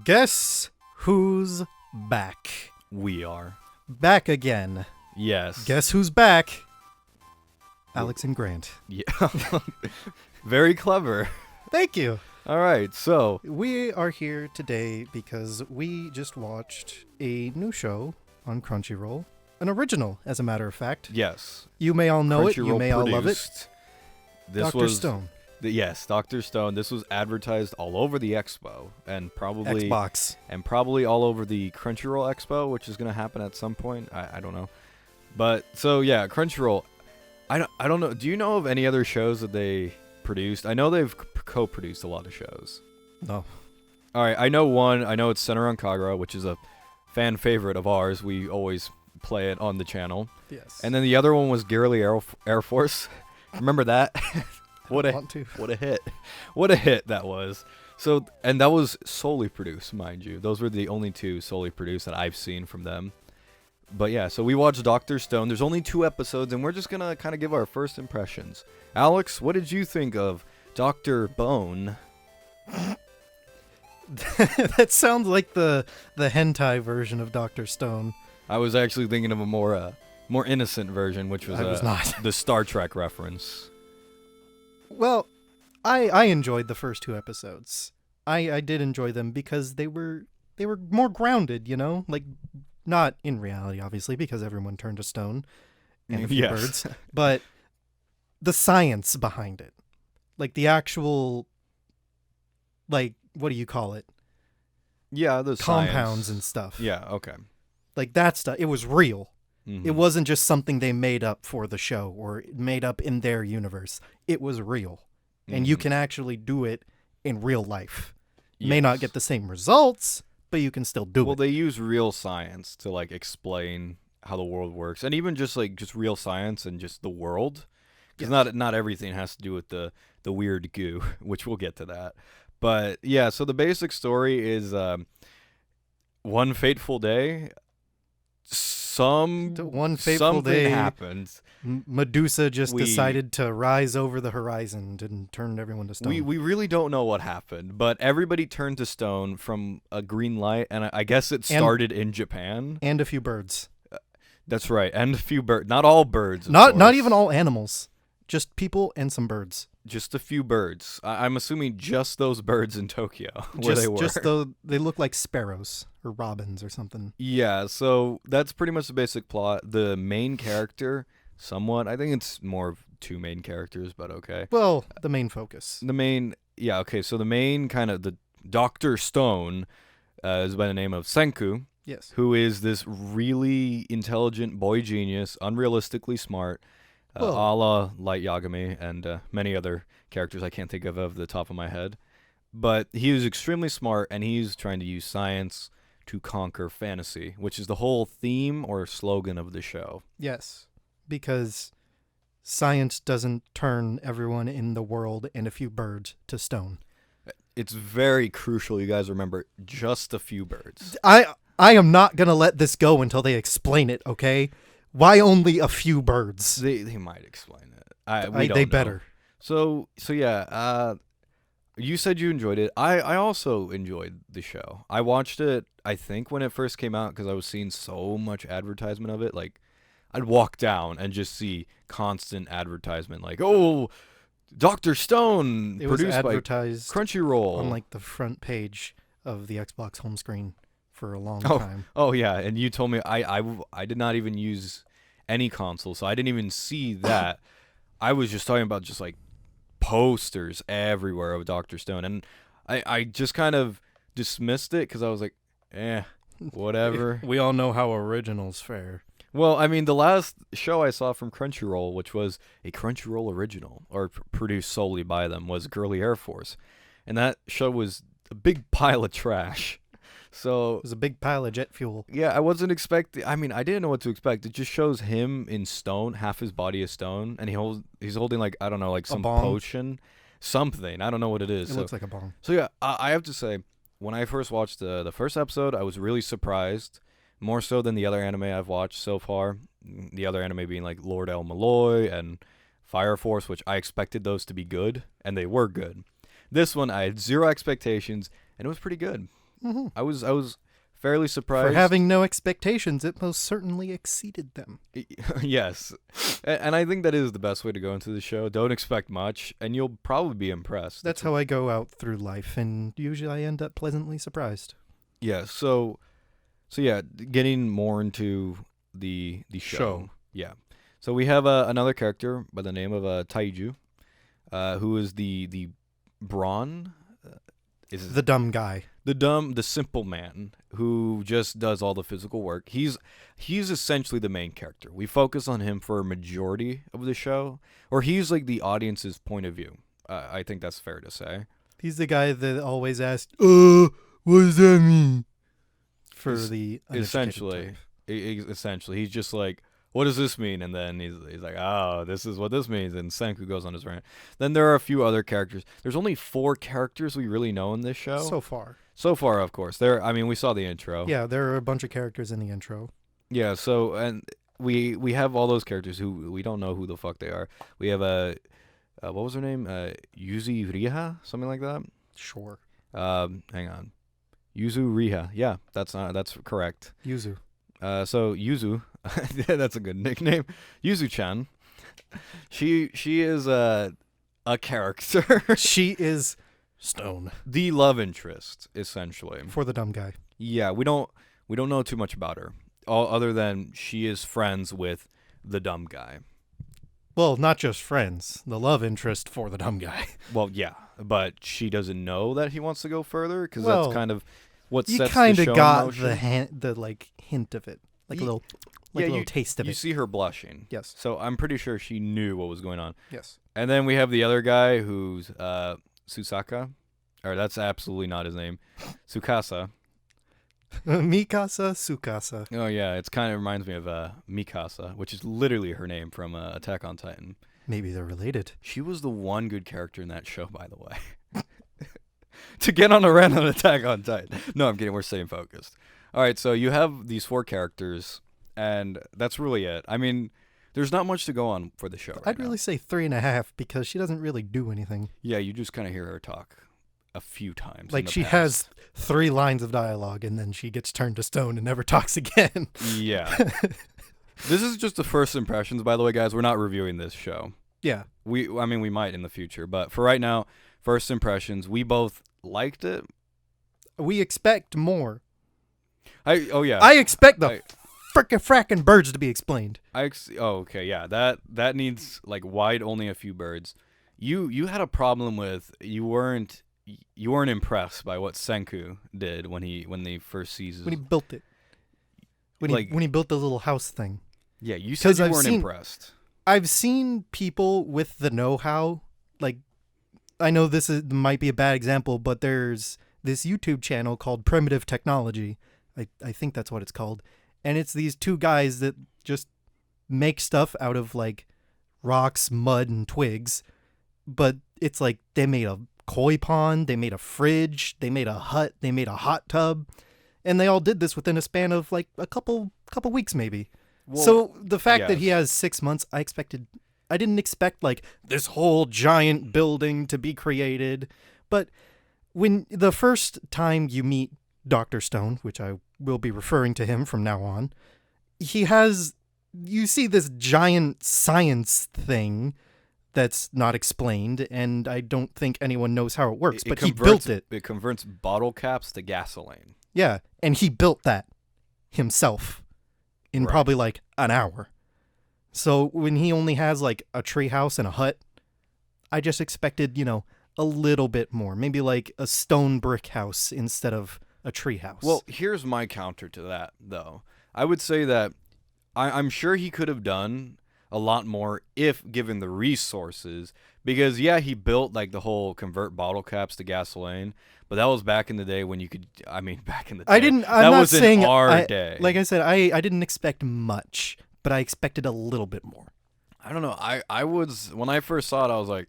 Guess who's back? We are. Back again. Yes. Guess who's back? Alex and Grant. Yeah. Very clever. Thank you. All right, so We are here today because we just watched a new show on Crunchyroll. An original, as a matter of fact. yes, You may all know it. You Crunchyroll may all love it. produced. This Dr. was Stone. Yes, Dr. Stone. This was advertised all over the expo and probably Xbox. all over the Crunchyroll expo, which is going to happen at some point. I don't know. But so yeah, Crunchyroll. I don't know. Do you know of any other shows that they produced? I know they've co-produced a lot of shows. No. All right, I know one. I know it's Senran Kagura, which is a fan favorite of ours. We always play it on the channel. Yes. And then the other one was Guerrilla Air Force. Remember that? What a hit. What a hit that was. So, and that was solely produced, mind you. Those were the only two solely produced that I've seen from them. But yeah, so we watched Dr. Stone. There's only 2 episodes, and we're just going to kind of give our first impressions. Alex, what did you think of Dr. Bone? That sounds like the hentai version of Dr. Stone. I was actually thinking of a more innocent version, which was, I was not. the Star Trek reference. Well, I enjoyed the first 2 episodes. I did enjoy them because they were more grounded, you know? Like, not in reality, obviously, because everyone turned to stone and a few Yes. birds. But the science behind it. Like, the actual, like, what do you call it? Yeah, the Compounds science. and stuff. Yeah, okay. Like, that stuff. It was real. Mhm. It wasn't just something they made up for the show or made up in their universe. It was real. And you Mhm. can actually do it in real life. May not Yes. get the same results, but you can still do Well, it. they use real science to like explain how the world works, and even just real science and just the world, because Yes. not everything has to do with the weird goo, which we'll get to that. But yeah, so the basic story is one fateful day, One fateful something day, happens. Medusa just We- decided to rise over the horizon and turn everyone to stone. We really don't know what happened, but everybody turned to stone from a green light, and I guess it started in Japan. And a few birds. That's right, and a few birds. Not all birds. of Not course. even all animals. Just people and some birds. Just a few birds. I'm assuming just those birds in Tokyo where they were. Just though they look like sparrows or robins or something. Yeah, so that's pretty much the basic plot. The main character, somewhat. I think it's more of 2 main characters, but okay. Well, the main focus. The main, yeah, okay. So the main kind of the Dr. Stone is by the name of Senku, Yes. who is this really intelligent boy genius, unrealistically smart, Well- a la Light Yagami and many other characters I can't think of the top of my head. But he is extremely smart, and he's trying to use science to conquer fantasy, which is the whole theme or slogan of the show. Yes, because science doesn't turn everyone in the world and a few birds to stone. It's very crucial you guys remember just a few birds. I am not going to let this go until they explain it, okay? Why only a few birds? They might explain it. We don't They know. better. So yeah, you said you enjoyed it. I also enjoyed the show. I watched it, I think, when it first came out because I was seeing so much advertisement of it. Like, I'd walk down and just see constant advertisement, like, oh, Dr. Stone, It was produced by advertised Crunchyroll. on like the front page of the Xbox home screen for a long Oh. time. Oh yeah, and you told me I did not even use any console, so I didn't even see that. I was just talking about just like posters everywhere of Dr. Stone, and I just kind of dismissed it because I was like, whatever. We all know how originals fare. Well, I mean, the last show I saw from Crunchyroll, which was a Crunchyroll original or produced solely by them, was Girly Air Force, and that show was a big pile of trash. So It was a big pile of jet fuel. yeah, I wasn't expecting. I mean, I didn't know what to expect. It just shows him in stone, half his body is stone, and he's holding like I don't know, like some bong. potion, something. I don't know what it is. It So, looks like a bong. so yeah, I have to say, when I first watched the first episode, I was really surprised, more so than the other anime I've watched so far. The other anime being like Lord El Malloy and Fire Force, which I expected those to be good, and they were good. This one I had zero expectations, and it was pretty good. Mm-hmm. I was fairly surprised. For having no expectations, it most certainly exceeded them. Yes. And I think that is the best way to go into the show. Don't expect much, and you'll probably be impressed. That's how I go out through life, and usually I end up pleasantly surprised. Yeah, so yeah, getting more into the show. Yeah. So we have another character by the name of Taiju, who is the brawn. Is the dumb guy. The simple man who just does all the physical work. He's essentially the main character. We focus on him for a majority of the show, or he's like the audience's point of view. I think that's fair to say. He's the guy that always asks, what does that mean? For the essentially, he's just like, what does this mean? And then he's like, oh, this is what this means. And Senku goes on his rant. Then there are a few other characters. There's only 4 characters we really know in this show. So far, of course. We saw the intro. Yeah, there are a bunch of characters in the intro. Yeah, so, and we have all those characters who we don't know who the fuck they are. We have what was her name? Yuzu Riha? Something like that? Sure. Hang on. Yuzu Riha. Yeah, that's correct. Yuzu. So Yuzu, that's a good nickname. Yuzu-chan. She is a character. She is Stone. The love interest, essentially. For the dumb guy. Yeah, we don't know too much about her, other than she is friends with the dumb guy. Well, not just friends. The love interest for the dumb guy. Well, yeah, but she doesn't know that he wants to go further, because that's kind of what sets the show in motion. You kind of got the hint of it, like a little taste of it. You see her blushing. Yes. So I'm pretty sure she knew what was going on. Yes. And then we have the other guy who's Susaka, or that's absolutely not his name, Tsukasa. Mikasa Tsukasa. Oh yeah, it kind of reminds me of Mikasa, which is literally her name from Attack on Titan. Maybe they're related. She was the one good character in that show, by the way. To get on a rant on Attack on Titan. No, I'm kidding. We're staying focused. All right, so you have these 4 characters, and that's really it. I mean, there's not much to go on for the show. I'd really say 3.5 because she doesn't really do anything. Yeah, you just kind of hear her talk a few times. Like she has 3 lines of dialogue, and then she gets turned to stone and never talks again. Yeah. This is just the first impressions, by the way, guys. We're not reviewing this show. Yeah. We might in the future, but for right now, first impressions. We both liked it. We expect more. I expect the frackin' birds to be explained. Okay, yeah. That needs like wide only a few birds. You had a problem with you weren't impressed by what Senku did when the first season. When he built it. When he built the little house thing. Yeah, you said you weren't impressed. I've seen people with the know-how, like, I know this might be a bad example, but there's this YouTube channel called Primitive Technology. I think that's what it's called. And it's these 2 guys that just make stuff out of, like, rocks, mud, and twigs. But it's like they made a koi pond, they made a fridge, they made a hut, they made a hot tub. And they all did this within a span of, like, a couple weeks, maybe. Well, so the fact that he has 6 months, I didn't expect like this whole giant building to be created. But when the first time you meet Dr. Stone, which I will be referring to him from now on, you see this giant science thing that's not explained, and I don't think anyone knows how it works, but he built it. It converts bottle caps to gasoline. Yeah, and he built that himself in probably like an hour. So when he only has like a tree house and a hut, I just expected, a little bit more. Maybe like a stone brick house instead of a tree house. Well, here's my counter to that, though. I would say that I'm sure he could have done a lot more if given the resources. Because, yeah, he built like the whole convert bottle caps to gasoline. But that was back in the day when you could, back in the day. I'm not saying in our day. Like I said, I didn't expect much, but I expected a little bit more. I don't know. I was, when I first saw it, I was like,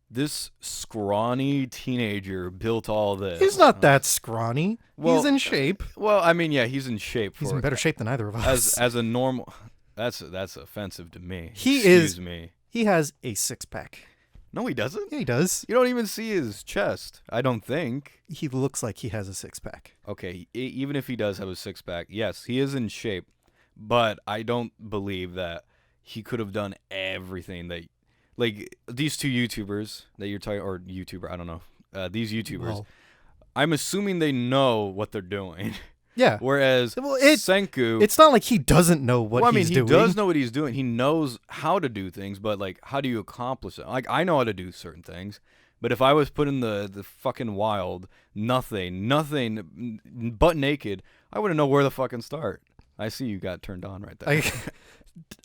this scrawny teenager built all this. He's not that scrawny. Well, he's in shape. Well, yeah, he's in shape. He's in better shape than either of us. As a normal, that's offensive to me. Excuse me. He has a 6-pack. No, he doesn't. Yeah, he does. You don't even see his chest. I don't think. He looks like he has a six-pack. Okay, even if he does have a six-pack, yes, he is in shape. But I don't believe that he could have done everything that, like, these two YouTubers that you're talking, or YouTuber, I don't know. These YouTubers, Well, I'm assuming they know what they're doing. yeah. Whereas Senku, It's not like he doesn't know what he's doing. He does know what he's doing. He knows how to do things, but like, how do you accomplish it? Like, I know how to do certain things, but if I was put in the fucking wild, nothing, butt naked, I wouldn't know where to fucking start. I see you got turned on right there.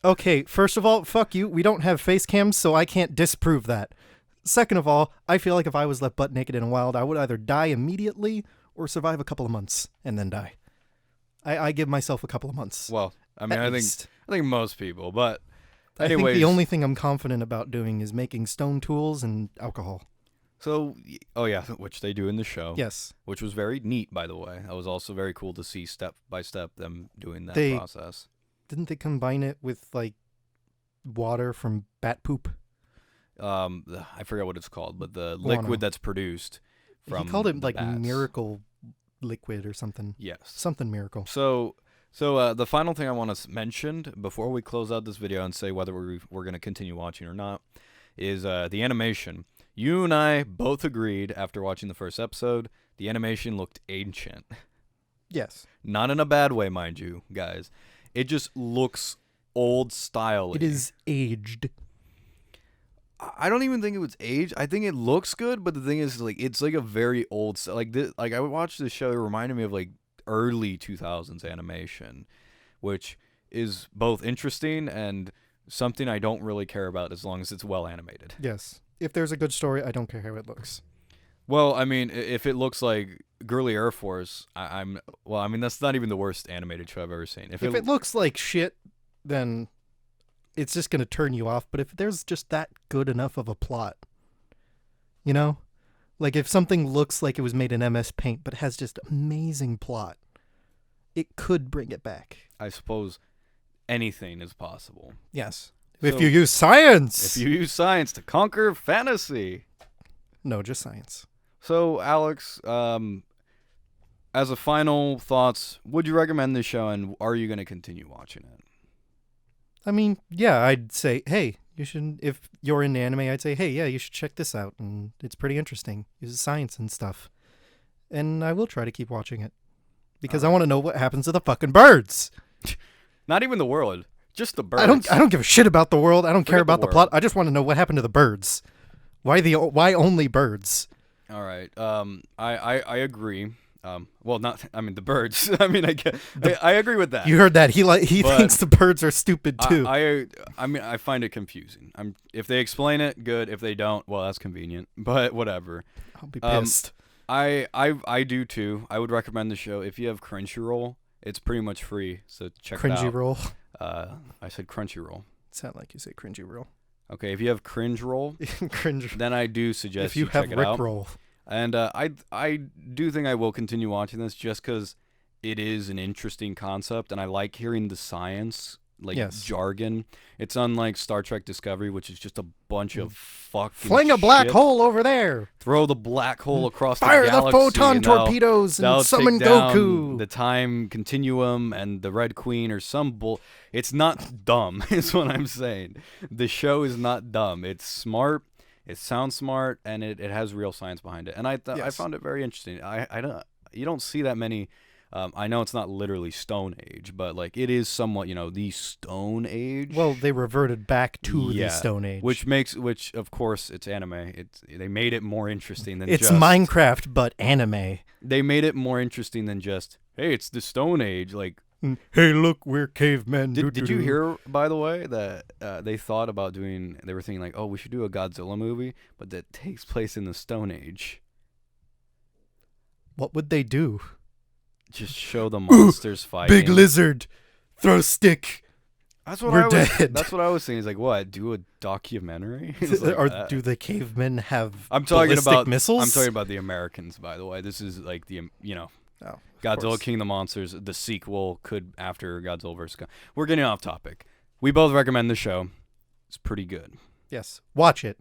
Okay, first of all, fuck you. We don't have face cams, so I can't disprove that. Second of all, I feel like if I was left butt naked in a wild, I would either die immediately or survive a couple of months and then die. I give myself a couple of months. Well, I mean, I think most people, but anyways. I think the only thing I'm confident about doing is making stone tools and alcohol. So, oh yeah, which they do in the show. Yes. Which was very neat, by the way. That was also very cool to see step by step them doing that process. Didn't they combine it with, like, water from bat poop? I forget what it's called, but the liquid that's produced from he called it, like, bats. Miracle liquid or something. Yes. Something miracle. So the final thing I want to mention before we close out this video and say whether we're going to continue watching or not is the animation. You and I both agreed after watching the first episode, the animation looked ancient. Yes. Not in a bad way, mind you, guys. It just looks old style. It is aged. I don't even think it was aged. I think it looks good, but the thing is, like, it's like a very old style. Like this, like I would watch this show. It reminded me of like early 2000s animation, which is both interesting and something I don't really care about as long as it's well animated. Yes. If there's a good story, I don't care how it looks. Well, I mean, if it looks like Girly Air Force, well, I mean, that's not even the worst animated show I've ever seen. If it looks like shit, then it's just going to turn you off. But if there's just that good enough of a plot, you know? Like if something looks like it was made in MS Paint but has just amazing plot, it could bring it back. I suppose anything is possible. Yes. So, if you use science! If you use science to conquer fantasy. No, just science. So, Alex, as a final thoughts, would you recommend this show and are you going to continue watching it? I mean, yeah, I'd say, hey, you should, if you're into anime, I'd say, hey, yeah, you should check this out. And it's pretty interesting. Uses science and stuff. And I will try to keep watching it. Because I want to know what happens to the fucking birds. Not even the world. Just the birds. I don't give a shit about the world. I don't care about the plot. I just want to know what happened to the birds. Why only birds? All right. I agree. Well, not. I mean, the birds. I mean, I agree with that. You heard that? He thinks the birds are stupid too. I mean, I find it confusing. If they explain it, good. If they don't, well, that's convenient. But whatever. I'll be pissed. I do too. I would recommend the show if you have Crunchyroll. It's pretty much free, so check it out. Crunchyroll. I said Crunchyroll. Sound like you say Crunchyroll. Okay, if you have Cringeroll, then I do suggest you check it out. If you have Rickroll. And I do think I will continue watching this just because it is an interesting concept, and I like hearing the science, jargon. It's unlike Star Trek Discovery, which is just a bunch of fucking Fling a black hole over there! Throw the black hole across the galaxy. galaxy. Fire the photon torpedoes and summon Goku! The time continuum and the Red Queen or some bull. It's not dumb, is what I'm saying. The show is not dumb. It's smart. It sounds smart, and it has real science behind it. And I found it very interesting. You don't see that many. I know it's not literally Stone Age, but like it is somewhat, the Stone Age. Well, they reverted back to the Stone Age, which of course it's anime. They made it more interesting than it's Minecraft, but anime. They made it more interesting than just hey, it's the Stone Age. Like hey, look, we're cavemen. Did you hear, by the way, that they thought about doing? They were thinking like, oh, we should do a Godzilla movie, but that takes place in the Stone Age. What would they do? Just show the monsters fighting. Big lizard, throw stick. We're dead. That's what I was saying. Is like, what? Do a documentary? Or do the cavemen have I'm talking about missiles? I'm talking about the Americans, by the way. This is like the Godzilla King of the Monsters. The sequel could after Godzilla vs. Kong. We're getting off topic. We both recommend the show. It's pretty good. Yes, watch it.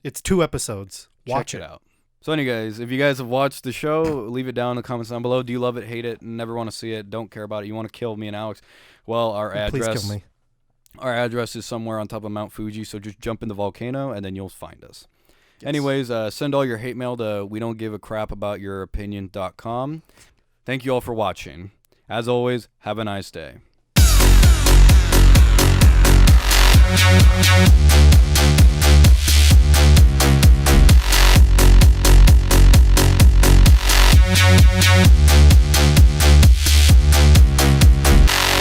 It's 2 episodes. Watch Check it out. So anyways, if you guys have watched the show, leave it down in the comments down below. Do you love it, hate it, never want to see it, don't care about it, you want to kill me and Alex? Well, our address... Please kill me. Our address is somewhere on top of Mount Fuji, so just jump in the volcano and then you'll find us. Yes. Anyways, send all your hate mail to wedon'tgiveacrapaboutyouropinion.com. Thank you all for watching. As always, have a nice day.